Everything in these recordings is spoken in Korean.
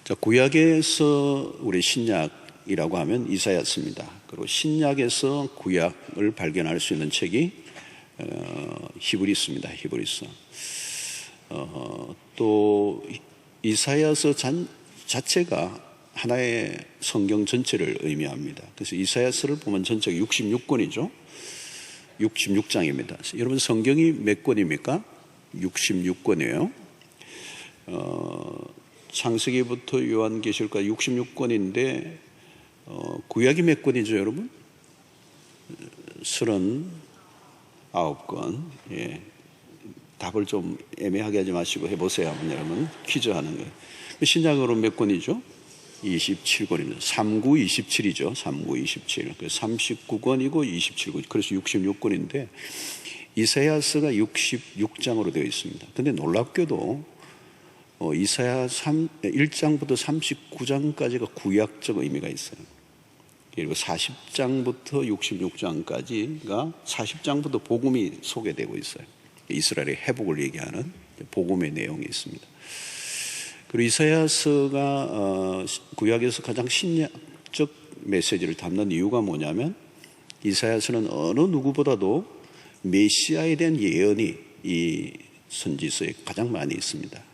자, 구약에서 우리 신약이라고 하면 이사야서입니다. 그리고 신약에서 구약을 발견할 수 있는 책이 히브리서입니다. 히브리서. 또 이사야서 자체가 하나의 성경 전체를 의미합니다. 그래서 이사야서를 보면 전체가 66권이죠. 66장입니다. 여러분 성경이 몇 권입니까? 66권이에요. 창세기부터 요한계시록까지 66권인데 구약이 몇 권이죠, 여러분? 39권. 예. 답을 좀 애매하게 하지 마시고 해보세요, 여러분. 퀴즈 하는 거예요. 신약으로 몇 권이죠? 27권입니다. 39, 27이죠. 39, 27. 39권이고 27권. 그래서 66권인데 이사야서가 66장으로 되어 있습니다. 근데 놀랍게도 이사야 1장부터 39장까지가 구약적 의미가 있어요. 그리고 40장부터 66장까지가 40장부터 복음이 소개되고 있어요. 이스라엘의 회복을 얘기하는 복음의 내용이 있습니다. 그리고 이사야서가 구약에서 가장 신약적 메시지를 담는 이유가 뭐냐면 이사야서는 어느 누구보다도 메시아에 대한 예언이 이 선지서에 가장 많이 있습니다.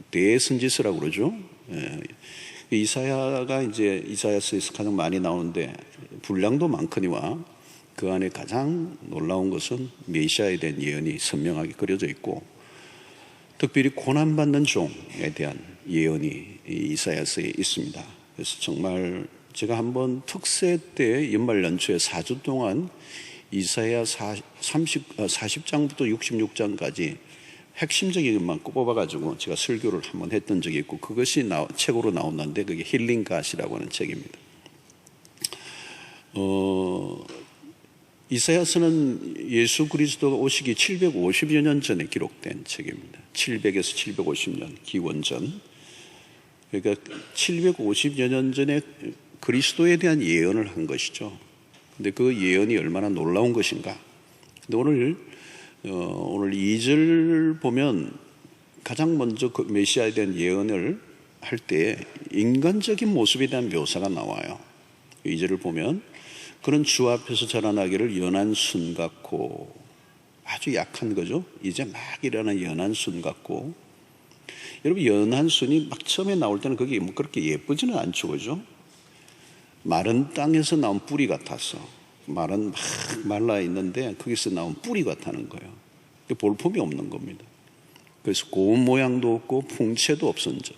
대선지서라고 그러죠. 이사야가 이제 이사야서에서 가장 많이 나오는데 분량도 많거니와 그 안에 가장 놀라운 것은 메시아에 대한 예언이 선명하게 그려져 있고 특별히 고난받는 종에 대한 예언이 이사야서에 있습니다. 그래서 정말 제가 한번 특세 때 연말 연초에 4주 동안 이사야 40장부터 66장까지 핵심적인 것만 뽑아가지고 제가 설교를 한번 했던 적이 있고 그것이 책으로 나왔는데 그게 힐링 갓이라고 하는 책입니다. 이사야서는 예수 그리스도가 오시기 750여 년 전에 기록된 책입니다. 700에서 750년 기원전. 그러니까 750여 년 전에 그리스도에 대한 예언을 한 것이죠. 근데 그 예언이 얼마나 놀라운 것인가. 근데 오늘 2절 보면 가장 먼저 그 메시아에 대한 예언을 할 때 인간적인 모습에 대한 묘사가 나와요. 2절을 보면 그는 주 앞에서 자라나기를 연한 순 같고 아주 약한 거죠. 이제 막 일어나는 연한 순 같고 여러분 연한 순이 막 처음에 나올 때는 그게 뭐 그렇게 예쁘지는 않죠. 그죠? 마른 땅에서 나온 뿌리 같아서 말은 막 말라 있는데 거기서 나온 뿌리 같다는 거예요. 볼품이 없는 겁니다. 그래서 고운 모양도 없고 풍채도 없은즉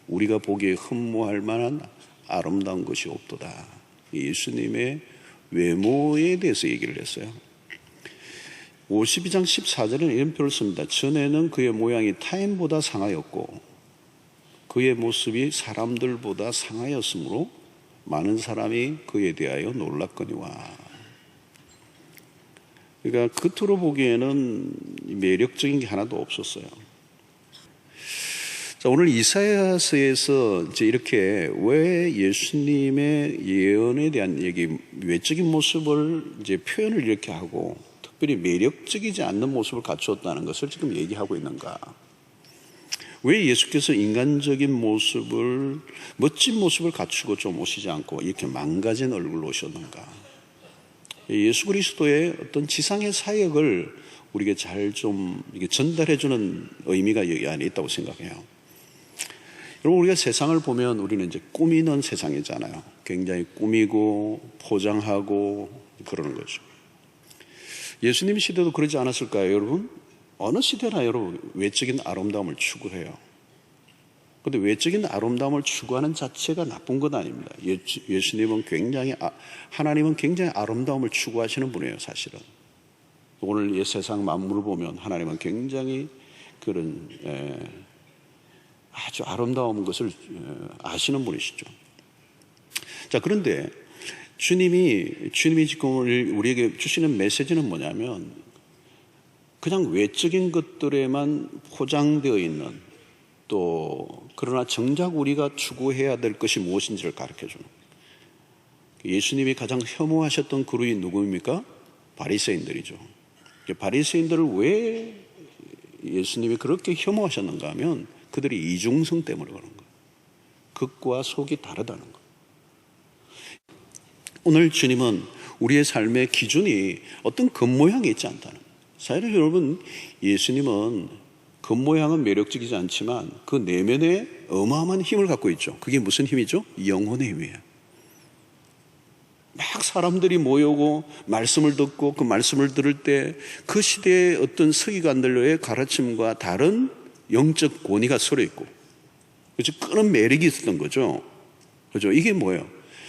우리가 보기에 흠모할 만한 아름다운 것이 없도다. 예수님의 외모에 대해서 얘기를 했어요. 52장 14절에는 이런 표를 씁니다. 전에는 그의 모양이 타인보다 상하였고 그의 모습이 사람들보다 상하였으므로 많은 사람이 그에 대하여 놀랐거니와. 그러니까 겉으로 보기에는 매력적인 게 하나도 없었어요. 자, 오늘 이사야서에서 이제 이렇게 왜 예수님의 예언에 대한 얘기, 외적인 모습을 이제 표현을 이렇게 하고 특별히 매력적이지 않는 모습을 갖추었다는 것을 지금 얘기하고 있는가? 왜 예수께서 인간적인 모습을, 멋진 모습을 갖추고 좀 오시지 않고 이렇게 망가진 얼굴로 오셨는가? 예수 그리스도의 어떤 지상의 사역을 우리에게 잘 좀 전달해주는 의미가 여기 안에 있다고 생각해요. 여러분, 우리가 세상을 보면 우리는 이제 꾸미는 세상이잖아요. 굉장히 꾸미고 포장하고 그러는 거죠. 예수님 시대도 그러지 않았을까요, 여러분? 어느 시대나 여러분 외적인 아름다움을 추구해요. 그런데 외적인 아름다움을 추구하는 자체가 나쁜 건 아닙니다. 예수님은 굉장히 하나님은 굉장히 아름다움을 추구하시는 분이에요, 사실은. 오늘 이 세상 만물을 보면 하나님은 굉장히 그런 아주 아름다운 것을 아시는 분이시죠. 자, 그런데 주님이 지금 우리에게 주시는 메시지는 뭐냐면 그냥 외적인 것들에만 포장되어 있는 또 그러나 정작 우리가 추구해야 될 것이 무엇인지를 가르쳐주는 예수님이 가장 혐오하셨던 그룹이 누구입니까? 바리새인들이죠. 바리새인들을 왜 예수님이 그렇게 혐오하셨는가 하면 그들이 이중성 때문에 그런 거예요. 겉과 속이 다르다는 것. 오늘 주님은 우리의 삶의 기준이 어떤 겉모양이 있지 않다는 것. 사실 여러분, 예수님은 겉모양은 매력적이지 않지만 그 내면에 어마어마한 힘을 갖고 있죠. 그게 무슨 힘이죠? 영혼의 힘이에요. 막 사람들이 모여오고 말씀을 듣고 그 말씀을 들을 때 그 시대의 어떤 서기관들의 가르침과 다른 영적 권위가 서로 있고, 그렇죠? 끄는 매력이 있었던 거죠. 그죠? 이게 뭐예요?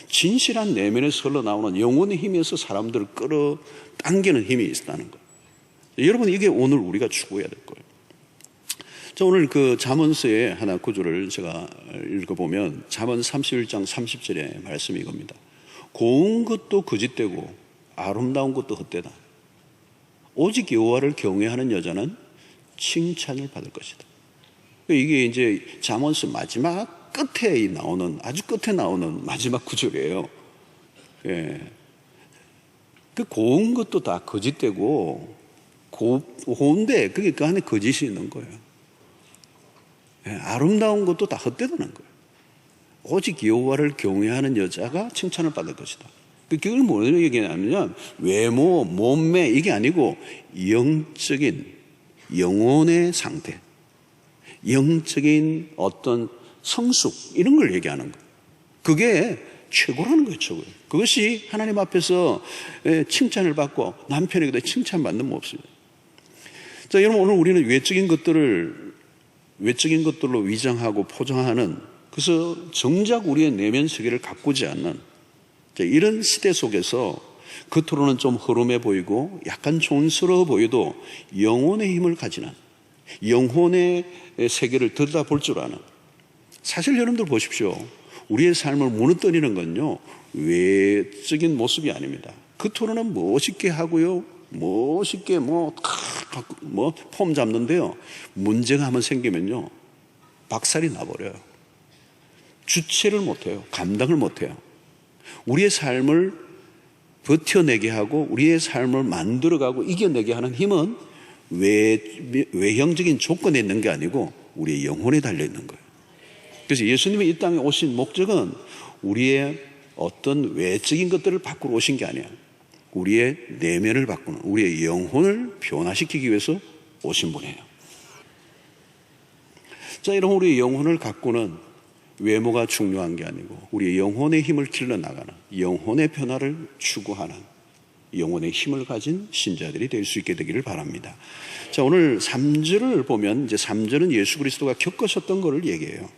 진실한 내면에서 흘러나오는 영혼의 힘에서 사람들을 끌어당기는 힘이 있다는 거예요. 여러분, 이게 오늘 우리가 추구해야 될 거예요. 자, 오늘 그 잠언서의 하나 구절을 제가 읽어보면 잠언 31장 30절의 말씀이 이겁니다. 고운 것도 거짓되고 아름다운 것도 헛되다. 오직 여호와를 경외하는 여자는 칭찬을 받을 것이다. 이게 이제 잠언서 마지막 끝에 나오는, 아주 끝에 나오는 마지막 구절이에요. 예. 그 고운 것도 다 거짓되고 고운데 그게 그 안에 거짓이 있는 거예요. 예. 아름다운 것도 다 헛되다는 거예요. 오직 여호와를 경외하는 여자가 칭찬을 받을 것이다. 그걸 뭐라고 얘기하냐면 외모, 몸매 이게 아니고 영적인 영혼의 상태, 영적인 어떤 성숙 이런 걸 얘기하는 거예요. 그게 최고라는 거예요. 최고. 그것이 하나님 앞에서 칭찬을 받고 남편에게도 칭찬받는 법 없습니다. 자, 여러분, 오늘 우리는 외적인 것들로 위장하고 포장하는, 그래서 정작 우리의 내면 세계를 가꾸지 않는 이런 시대 속에서 겉으로는 좀 흐름해 보이고 약간 촌스러워 보여도 영혼의 힘을 가지는, 영혼의 세계를 들여다볼 줄 아는, 사실 여러분들 보십시오. 우리의 삶을 무너뜨리는 건요, 외적인 모습이 아닙니다. 겉으로는 멋있게 하고요, 멋있게 폼 잡는데요, 문제가 한번 생기면요 박살이 나버려요. 주체를 못해요. 감당을 못해요. 우리의 삶을 버텨내게 하고 우리의 삶을 만들어가고 이겨내게 하는 힘은 외형적인 조건에 있는 게 아니고 우리의 영혼에 달려있는 거예요. 그래서 예수님이 이 땅에 오신 목적은 우리의 어떤 외적인 것들을 바꾸러 오신 게 아니에요. 우리의 내면을 바꾸는, 우리의 영혼을 변화시키기 위해서 오신 분이에요. 자, 이런 우리의 영혼을 가꾸는 외모가 중요한 게 아니고 우리의 영혼의 힘을 길러나가는, 영혼의 변화를 추구하는 영혼의 힘을 가진 신자들이 될 수 있게 되기를 바랍니다. 자, 오늘 3절을 보면 이제 3절은 예수 그리스도가 겪으셨던 것을 얘기해요.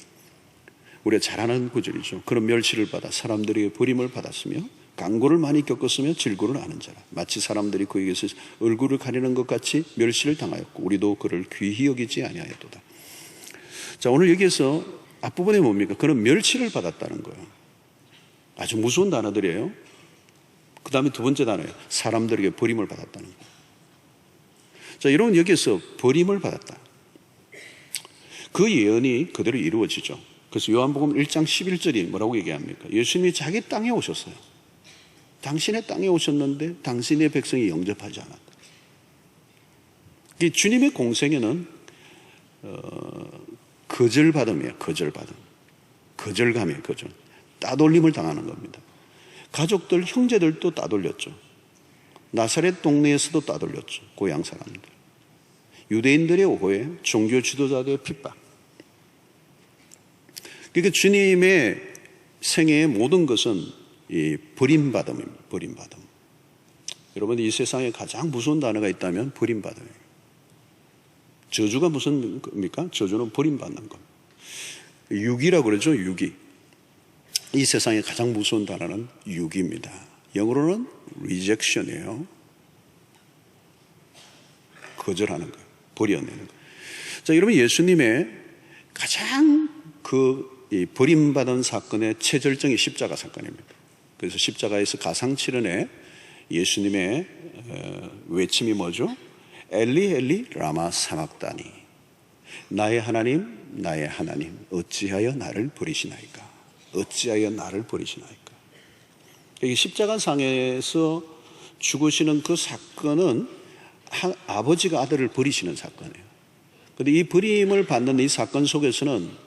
우리가 잘 아는 구절이죠. 그런 멸시를 받아 사람들에게 버림을 받았으며 강고를 많이 겪었으며 질고를 아는 자라. 마치 사람들이 그에게서 얼굴을 가리는 것 같이 멸시를 당하였고 우리도 그를 귀히 여기지 아니하였도다. 자, 오늘 여기에서 앞부분에 뭡니까? 그런 멸시를 받았다는 거예요. 아주 무서운 단어들이에요. 그 다음에 두 번째 단어예요. 사람들에게 버림을 받았다는 거예요. 자, 여러분, 여기에서 버림을 받았다. 그 예언이 그대로 이루어지죠. 그래서 요한복음 1장 11절이 뭐라고 얘기합니까? 예수님이 자기 땅에 오셨어요. 당신의 땅에 오셨는데 당신의 백성이 영접하지 않았다. 주님의 공생애는 거절받음이에요. 거절받음. 거절감이에요. 거절. 따돌림을 당하는 겁니다. 가족들, 형제들도 따돌렸죠. 나사렛 동네에서도 따돌렸죠. 고향 사람들. 유대인들의 오해, 종교 지도자들의 핍박. 그러니까 주님의 생애의 모든 것은 이 버림받음입니다. 버림받음. 여러분, 이 세상에 가장 무서운 단어가 있다면 버림받음이에요. 저주가 무슨 겁니까? 저주는 버림받는 겁니다. 유기라고 그러죠. 유기. 이 세상에 가장 무서운 단어는 유기입니다. 영어로는 rejection이에요. 거절하는 거예요. 버려내는 거예요. 자, 여러분, 예수님의 가장 버림받은 사건의 최절정이 십자가 사건입니다. 그래서 십자가에서 가상칠언에 예수님의 외침이 뭐죠? 엘리 엘리 라마 사막다니, 나의 하나님 나의 하나님 어찌하여 나를 버리시나이까, 어찌하여 나를 버리시나이까. 여기 십자가상에서 죽으시는 그 사건은 아버지가 아들을 버리시는 사건이에요. 그런데 이 버림을 받는 이 사건 속에서는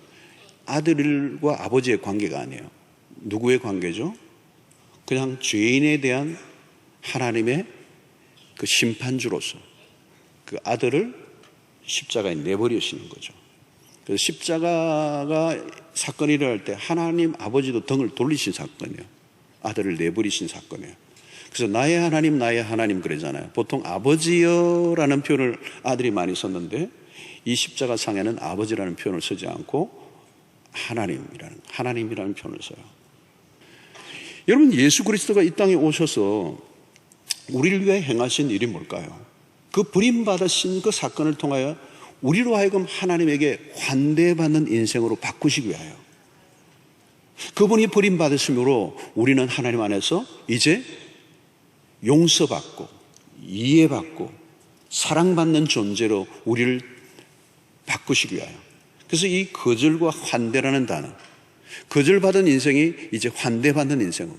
아들과 아버지의 관계가 아니에요. 누구의 관계죠? 그냥 죄인에 대한 하나님의 그 심판주로서 그 아들을 십자가에 내버리시는 거죠. 그래서 십자가가 사건이 일어날 때 하나님 아버지도 등을 돌리신 사건이에요. 아들을 내버리신 사건이에요. 그래서 나의 하나님 그러잖아요. 보통 아버지여라는 표현을 아들이 많이 썼는데 이 십자가 상에는 아버지라는 표현을 쓰지 않고 하나님이라는 표현을 써요. 여러분, 예수 그리스도가 이 땅에 오셔서 우리를 위해 행하신 일이 뭘까요? 그 버림받으신 그 사건을 통하여 우리로 하여금 하나님에게 환대받는 인생으로 바꾸시기 위하여, 그분이 버림받으심으로 우리는 하나님 안에서 이제 용서받고 이해받고 사랑받는 존재로 우리를 바꾸시기 위하여. 그래서 이 거절과 환대라는 단어, 거절받은 인생이 이제 환대받는 인생으로.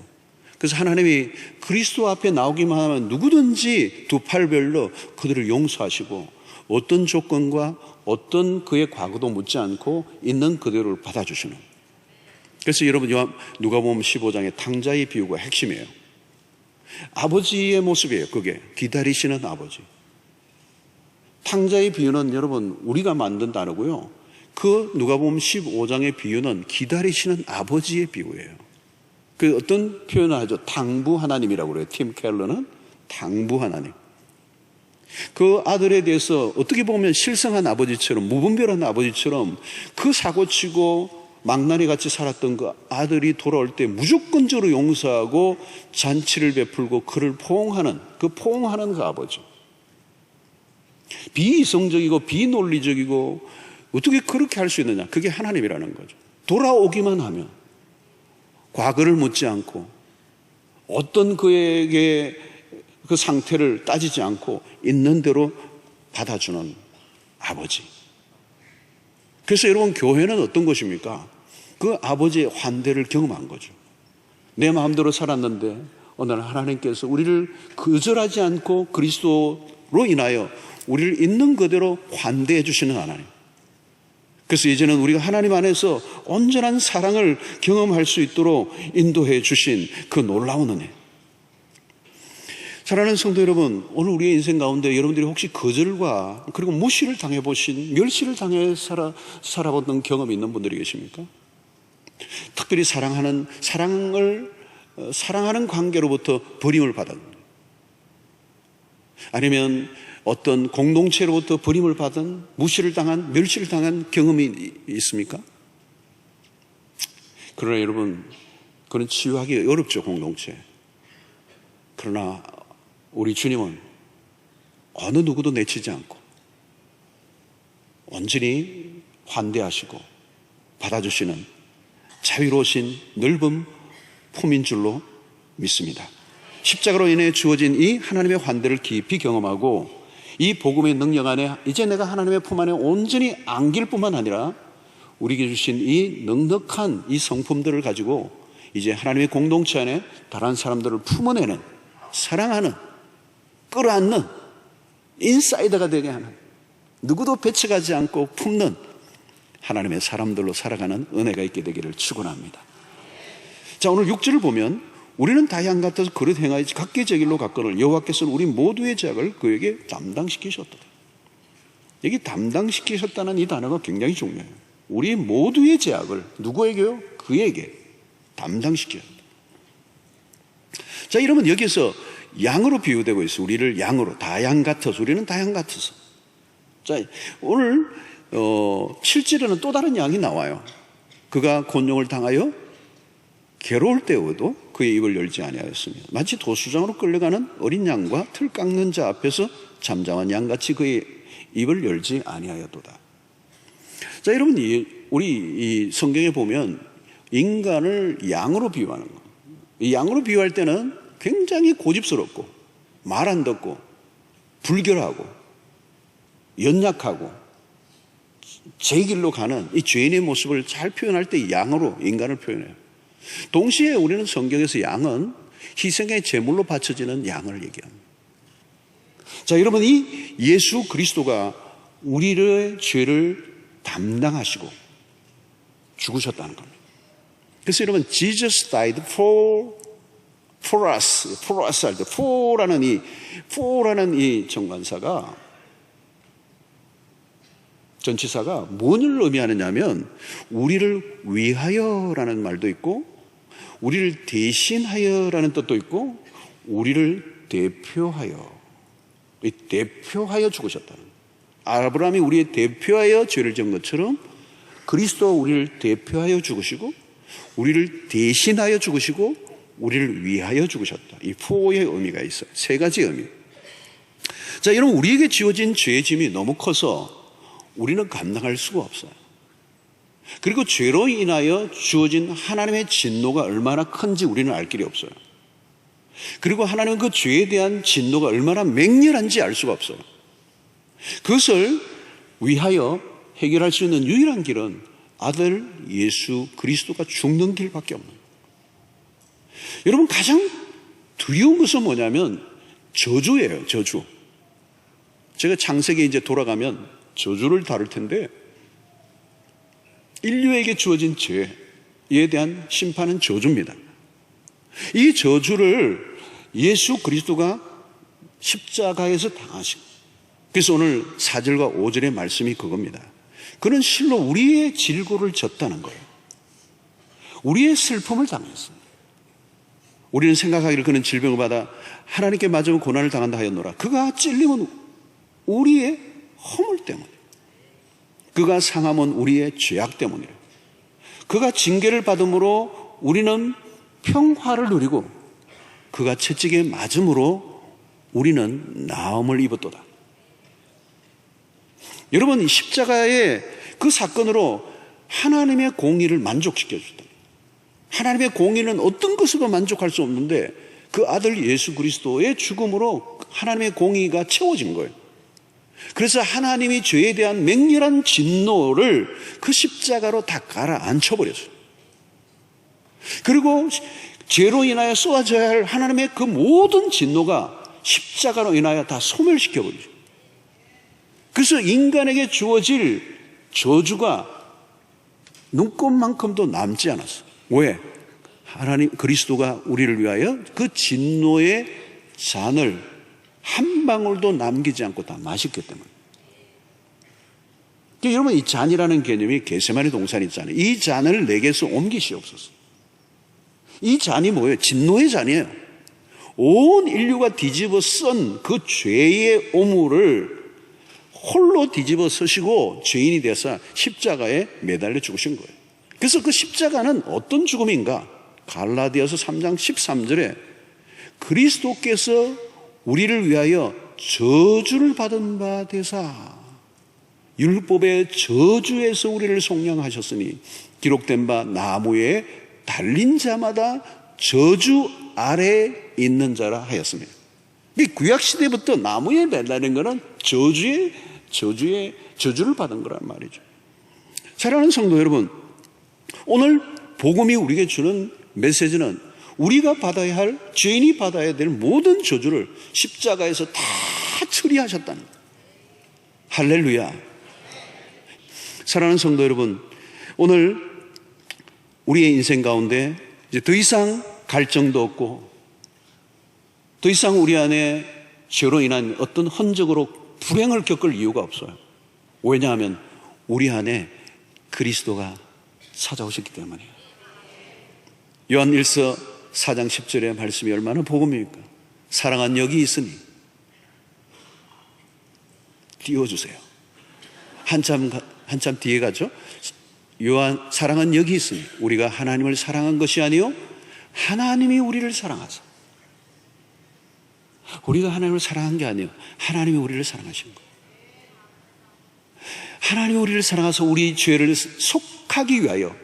그래서 하나님이 그리스도 앞에 나오기만 하면 누구든지 두 팔 벌려 그들을 용서하시고 어떤 조건과 어떤 그의 과거도 묻지 않고 있는 그대로를 받아주시는. 그래서 여러분, 누가복음 15장의 탕자의 비유가 핵심이에요. 아버지의 모습이에요. 그게 기다리시는 아버지. 탕자의 비유는 여러분 우리가 만든 단어고요, 그 누가복음 15장의 비유는 기다리시는 아버지의 비유예요. 그 어떤 표현을 하죠? 당부 하나님이라고 그래요. 팀 켈러는 당부 하나님. 그 아들에 대해서 어떻게 보면 실성한 아버지처럼, 무분별한 아버지처럼 그 사고치고 망나니 같이 살았던 그 아들이 돌아올 때 무조건적으로 용서하고 잔치를 베풀고 그를 포옹하는 그 아버지. 비이성적이고 비논리적이고 어떻게 그렇게 할 수 있느냐? 그게 하나님이라는 거죠. 돌아오기만 하면 과거를 묻지 않고 어떤 그에게 그 상태를 따지지 않고 있는 대로 받아주는 아버지. 그래서 여러분, 교회는 어떤 것입니까? 그 아버지의 환대를 경험한 거죠. 내 마음대로 살았는데 어느 날 하나님께서 우리를 거절하지 않고 그리스도로 인하여 우리를 있는 그대로 환대해 주시는 하나님. 그래서 이제는 우리가 하나님 안에서 온전한 사랑을 경험할 수 있도록 인도해 주신 그 놀라운 은혜. 사랑하는 성도 여러분, 오늘 우리의 인생 가운데 여러분들이 혹시 거절과 그리고 무시를 당해보신, 멸시를 당해 살아봤던 경험이 있는 분들이 계십니까? 특별히 사랑하는 관계로부터 버림을 받은, 아니면 어떤 공동체로부터 버림을 받은, 무시를 당한, 멸시를 당한 경험이 있습니까? 그러나 여러분, 그건 치유하기 어렵죠, 공동체. 그러나 우리 주님은 어느 누구도 내치지 않고 온전히 환대하시고 받아주시는 자유로우신 넓은 품인 줄로 믿습니다. 십자가로 인해 주어진 이 하나님의 환대를 깊이 경험하고 이 복음의 능력 안에 이제 내가 하나님의 품 안에 온전히 안길 뿐만 아니라 우리에게 주신 이 넉넉한 이 성품들을 가지고 이제 하나님의 공동체 안에 다른 사람들을 품어내는, 사랑하는, 끌어안는, 인사이더가 되게 하는, 누구도 배척하지 않고 품는 하나님의 사람들로 살아가는 은혜가 있게 되기를 축원합니다. 자, 오늘 6절을 보면 우리는 다 양 같아서 그릇 행하지 각기 제 길로 갔거늘 여호와께서는 우리 모두의 죄악을 그에게 담당시키셨다. 여기 담당시키셨다는 이 단어가 굉장히 중요해요. 우리 모두의 죄악을 누구에게요? 그에게 담당시키셨다. 자, 여러분, 여기서 양으로 비유되고 있어요. 우리를 양으로, 다 양 같아서, 우리는 다 양 같아서. 자, 오늘 7절에는 또 다른 양이 나와요. 그가 곤욕을 당하여 괴로울 때에도 그의 입을 열지 아니하였습니다. 마치 도수장으로 끌려가는 어린 양과 틀 깎는 자 앞에서 잠잠한 양같이 그의 입을 열지 아니하였도다. 자, 여러분, 우리 이 성경에 보면 인간을 양으로 비유하는 거. 이 양으로 비유할 때는 굉장히 고집스럽고 말 안 듣고 불결하고 연약하고 제 길로 가는 이 죄인의 모습을 잘 표현할 때 양으로 인간을 표현해요. 동시에 우리는 성경에서 양은 희생의 제물로 바쳐지는 양을 얘기합니다. 자, 여러분, 이 예수 그리스도가 우리의 죄를 담당하시고 죽으셨다는 겁니다. 그래서 여러분, Jesus died for us 할 때, for라는 이 정관사가, 전치사가 뭔을 의미하느냐면, 우리를 위하여라는 말도 있고, 우리를 대신하여라는 뜻도 있고, 우리를 대표하여 죽으셨다는 거예요. 아브라함이 우리의 대표하여 죄를 지은 것처럼 그리스도가 우리를 대표하여 죽으시고, 우리를 대신하여 죽으시고, 우리를 위하여 죽으셨다. 이 for의 의미가 있어요. 세 가지 의미. 자, 여러분, 우리에게 지어진 죄의 짐이 너무 커서 우리는 감당할 수가 없어요. 그리고 죄로 인하여 주어진 하나님의 진노가 얼마나 큰지 우리는 알 길이 없어요. 그리고 하나님은 그 죄에 대한 진노가 얼마나 맹렬한지 알 수가 없어요. 그것을 위하여 해결할 수 있는 유일한 길은 아들 예수 그리스도가 죽는 길밖에 없는 거예요. 여러분, 가장 두려운 것은 뭐냐면 저주예요. 저주. 제가 창세기에 이제 돌아가면 저주를 다룰 텐데, 인류에게 주어진 죄에 대한 심판은 저주입니다. 이 저주를 예수 그리스도가 십자가에서 당하신 거예요. 그래서 오늘 4절과 5절의 말씀이 그겁니다. 그는 실로 우리의 질고를 졌다는 거예요. 우리의 슬픔을 당했어요. 우리는 생각하기를 그는 질병을 받아 하나님께 맞으면 고난을 당한다 하였노라. 그가 찔림은 우리의 허물 때문에, 그가 상함은 우리의 죄악 때문이라. 그가 징계를 받음으로 우리는 평화를 누리고, 그가 채찍에 맞음으로 우리는 나음을 입었도다. 여러분, 십자가의 그 사건으로 하나님의 공의를 만족시켜 주다. 하나님의 공의는 어떤 것으로 만족할 수 없는데 그 아들 예수 그리스도의 죽음으로 하나님의 공의가 채워진 거예요. 그래서 하나님이 죄에 대한 맹렬한 진노를 그 십자가로 다 가라앉혀버렸어요. 그리고 죄로 인하여 쏟아져야 할 하나님의 그 모든 진노가 십자가로 인하여 다 소멸시켜버리죠. 그래서 인간에게 주어질 저주가 눈곱만큼도 남지 않았어요. 왜? 하나님 그리스도가 우리를 위하여 그 진노의 잔을 한 방울도 남기지 않고 다 마셨기 때문에. 그러니까 여러분, 이 잔이라는 개념이 겟세마네 동산이 있잖아요. 이 잔을 내게서 옮기시옵소서. 이 잔이 뭐예요? 진노의 잔이에요. 온 인류가 뒤집어 쓴 그 죄의 오물을 홀로 뒤집어 서시고 죄인이 되어서 십자가에 매달려 죽으신 거예요. 그래서 그 십자가는 어떤 죽음인가? 갈라디아서 3장 13절에 그리스도께서 우리를 위하여 저주를 받은 바 되사 율법의 저주에서 우리를 속량하셨으니 기록된 바 나무에 달린 자마다 저주 아래에 있는 자라 하였습니다. 이 구약시대부터 나무에 매달린 것은 저주를 받은 거란 말이죠. 사랑하는 성도 여러분, 오늘 복음이 우리에게 주는 메시지는 우리가 받아야 할, 죄인이 받아야 될 모든 저주를 십자가에서 다 처리하셨다는 거예요. 할렐루야. 사랑하는 성도 여러분, 오늘 우리의 인생 가운데 이제 더 이상 갈증도 없고, 더 이상 우리 안에 죄로 인한 어떤 흔적으로 불행을 겪을 이유가 없어요. 왜냐하면 우리 안에 그리스도가 찾아오셨기 때문이에요. 요한 1서 4장 10절의 말씀이 얼마나 복음입니까? 사랑한 여기 있으니 띄워주세요. 한참 뒤에 가죠. 요한 사랑은 여기 있으니 우리가 하나님을 사랑한 것이 아니요 하나님이 우리를 사랑하사. 우리가 하나님을 사랑한 게 아니에요. 하나님이 우리를 사랑하신 거예요. 하나님이 우리를 사랑하사 우리 죄를 속하기 위하여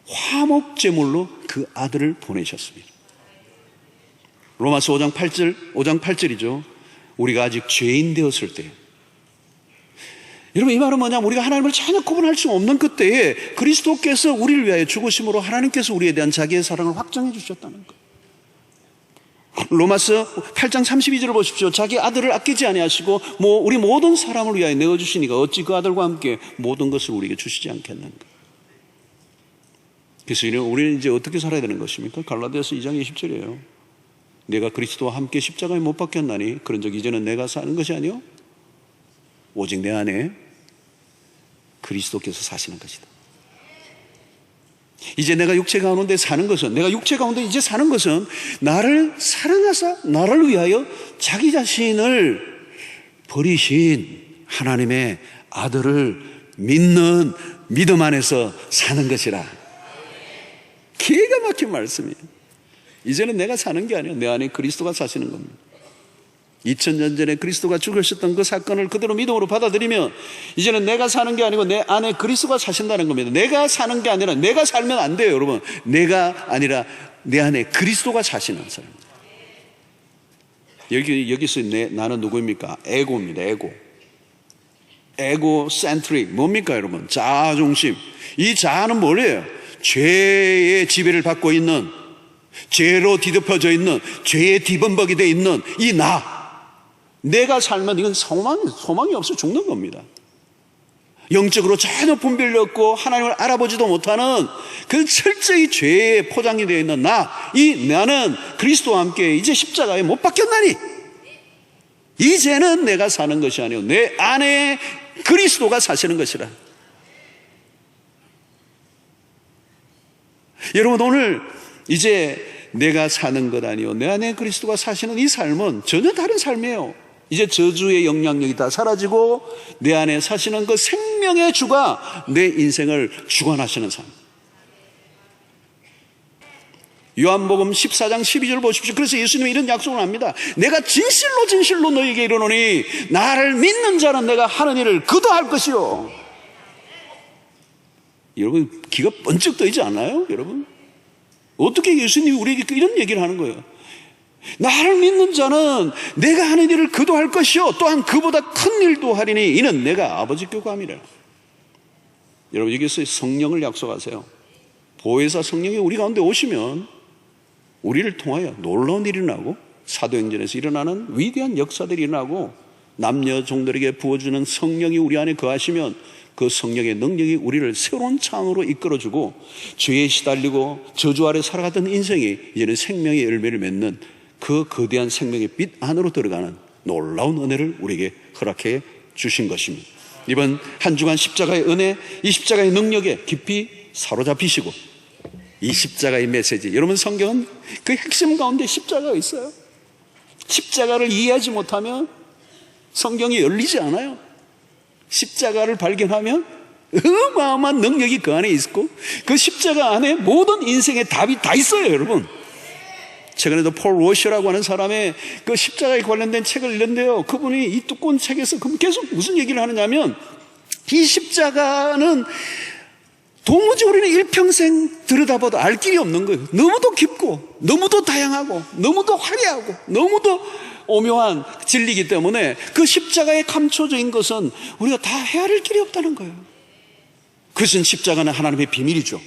화목제물로 그 아들을 보내셨습니다. 로마서 5장 8절이죠. 우리가 아직 죄인 되었을 때, 여러분, 이 말은 뭐냐면 우리가 하나님을 전혀 구분할 수 없는 그때에 그리스도께서 우리를 위하여 죽으심으로 하나님께서 우리에 대한 자기의 사랑을 확정해 주셨다는 거예요. 로마서 8장 32절을 보십시오. 자기 아들을 아끼지 아니하시고 우리 모든 사람을 위하여 내어주시니까 어찌 그 아들과 함께 모든 것을 우리에게 주시지 않겠는가. 그래서 우리는 이제 어떻게 살아야 되는 것입니까? 갈라디아서 2장 20절이에요. 내가 그리스도와 함께 십자가에 못 박혔나니 그런 적 이제는 내가 사는 것이 아니요 오직 내 안에 그리스도께서 사시는 것이다. 이제 내가 육체 가운데 사는 것은, 내가 육체 가운데 이제 사는 것은 나를 사랑하사 나를 위하여 자기 자신을 버리신 하나님의 아들을 믿는 믿음 안에서 사는 것이라. 기가 막힌 말씀이에요. 이제는 내가 사는 게 아니에요. 내 안에 그리스도가 사시는 겁니다. 2000년 전에 그리스도가 죽으셨던 그 사건을 그대로 믿음으로 받아들이면 이제는 내가 사는 게 아니고 내 안에 그리스도가 사신다는 겁니다. 내가 사는 게 아니라, 내가 살면 안 돼요, 여러분. 내가 아니라 내 안에 그리스도가 사시는 사람입니다. 여기서 나는 누구입니까? 에고입니다. 에고 센트릭. 뭡니까, 여러분? 자아중심. 이 자아는 뭐예요? 죄의 지배를 받고 있는, 죄로 뒤덮여져 있는, 죄에 뒤범벅이 되어 있는 이 내가 살면 이건 소망이 없어 죽는 겁니다. 영적으로 전혀 분별이 없고 하나님을 알아보지도 못하는 그 철저히 죄에 포장이 되어 있는 나는 그리스도와 함께 이제 십자가에 못 박혔나니 이제는 내가 사는 것이 아니요 내 안에 그리스도가 사시는 것이라. 여러분, 오늘 이제 내가 사는 것 아니요 내 안에 그리스도가 사시는 이 삶은 전혀 다른 삶이에요. 이제 저주의 영향력이 다 사라지고 내 안에 사시는 그 생명의 주가 내 인생을 주관하시는 삶. 요한복음 14장 12절 보십시오. 그래서 예수님이 이런 약속을 합니다. 내가 진실로 너희에게 이르노니 나를 믿는 자는 내가 하는 일을 그도 할 것이요. 여러분, 귀가 번쩍 뜨이지 않아요? 여러분, 어떻게 예수님이 우리에게 이런 얘기를 하는 거예요? 나를 믿는 자는 내가 하는 일을 그도 할 것이요 또한 그보다 큰 일도 하리니 이는 내가 아버지께 감이라. 여러분, 여기서 성령을 약속하세요. 보혜사 성령이 우리 가운데 오시면 우리를 통하여 놀라운 일이 일어나고 사도행전에서 일어나는 위대한 역사들이 일어나고 남녀 종들에게 부어주는 성령이 우리 안에 거하시면 그 성령의 능력이 우리를 새로운 창으로 이끌어주고 죄에 시달리고 저주 아래 살아갔던 인생이 이제는 생명의 열매를 맺는 그 거대한 생명의 빛 안으로 들어가는 놀라운 은혜를 우리에게 허락해 주신 것입니다. 이번 한 주간 십자가의 은혜, 이 십자가의 능력에 깊이 사로잡히시고 이 십자가의 메시지, 여러분, 성경은 그 핵심 가운데 십자가가 있어요. 십자가를 이해하지 못하면 성경이 열리지 않아요. 십자가를 발견하면 어마어마한 능력이 그 안에 있고 그 십자가 안에 모든 인생의 답이 다 있어요, 여러분. 최근에도 폴 워셔라고 하는 사람의 그 십자가에 관련된 책을 읽는데요, 그분이 이 두꺼운 책에서 계속 무슨 얘기를 하느냐면 이 십자가는 도무지 우리는 일평생 들여다봐도 알 길이 없는 거예요. 너무도 깊고 너무도 다양하고 너무도 화려하고 너무도 오묘한 진리이기 때문에 그 십자가에 감춰진 것은 우리가 다 헤아릴 길이 없다는 거예요. 그것은 십자가는 하나님의 비밀이죠.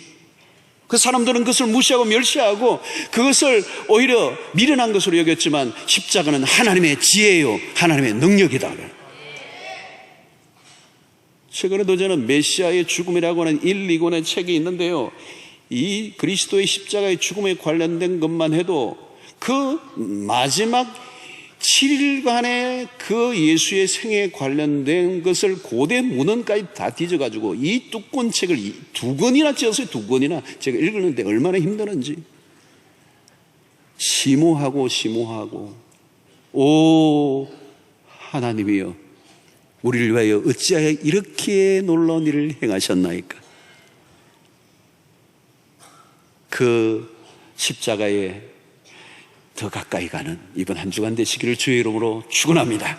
그 사람들은 그것을 무시하고 멸시하고 그것을 오히려 미련한 것으로 여겼지만 십자가는 하나님의 지혜요 하나님의 능력이다. 최근에도 저는 메시아의 죽음이라고 하는 1, 2권의 책이 있는데요, 이 그리스도의 십자가의 죽음에 관련된 것만 해도 그 마지막 7일간의 그 예수의 생애에 관련된 것을 고대 문헌까지 다 뒤져가지고 이 두꺼운 책을 2권이나 찢었어요. 2권이나. 제가 읽었는데 얼마나 힘드는지. 심오하고 오 하나님이여, 우리를 위하여 어찌하여 이렇게 놀라운 일을 행하셨나이까. 그 십자가에 더 가까이 가는 이번 한 주간 되시기를 주의 이름으로 축원합니다.